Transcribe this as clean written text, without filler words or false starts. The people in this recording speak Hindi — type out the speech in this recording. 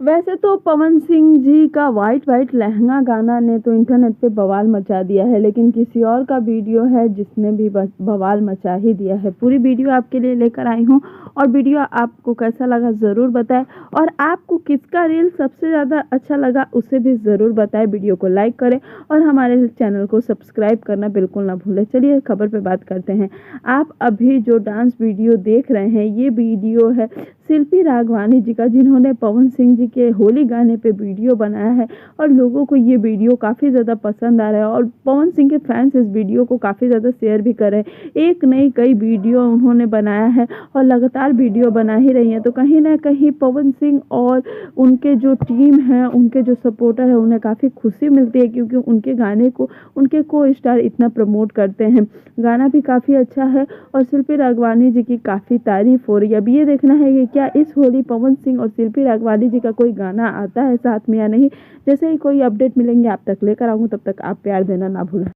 वैसे तो पवन सिंह जी का व्हाइट व्हाइट लहंगा गाना ने तो इंटरनेट पे बवाल मचा दिया है, लेकिन किसी और का वीडियो है जिसने भी बवाल मचा ही दिया है। पूरी वीडियो आपके लिए लेकर आई हूँ और वीडियो आपको कैसा लगा ज़रूर बताएं और आपको किसका रील सबसे ज़्यादा अच्छा लगा उसे भी ज़रूर बताएं। वीडियो को लाइक करें और हमारे चैनल को सब्सक्राइब करना बिल्कुल ना भूलें। चलिए खबर पे बात करते हैं। आप अभी जो डांस वीडियो देख रहे हैं ये वीडियो है शिल्पी राघवानी जी का, जिन्होंने पवन सिंह जी के होली गाने पे वीडियो बनाया है और लोगों को ये वीडियो काफ़ी ज़्यादा पसंद आ रहा है और पवन सिंह के फैंस इस वीडियो को काफ़ी ज़्यादा शेयर भी कर रहे हैं। एक नहीं कई वीडियो उन्होंने बनाया है और लगातार वीडियो बना ही रही हैं, तो कहीं ना कहीं पवन सिंह और उनके जो टीम है, उनके जो सपोर्टर है, उन्हें काफ़ी खुशी मिलती है क्योंकि उनके गाने को उनके को स्टार इतना प्रमोट करते हैं। गाना भी काफ़ी अच्छा है और शिल्पी राघवानी जी की काफ़ी तारीफ हो रही है। अब ये देखना है कि क्या इस होली पवन सिंह और शिल्पी राघवानी जी का कोई गाना आता है साथ में या नहीं। जैसे ही कोई अपडेट मिलेंगे आप तक लेकर आऊँगी, तब तक आप प्यार देना ना भूलें।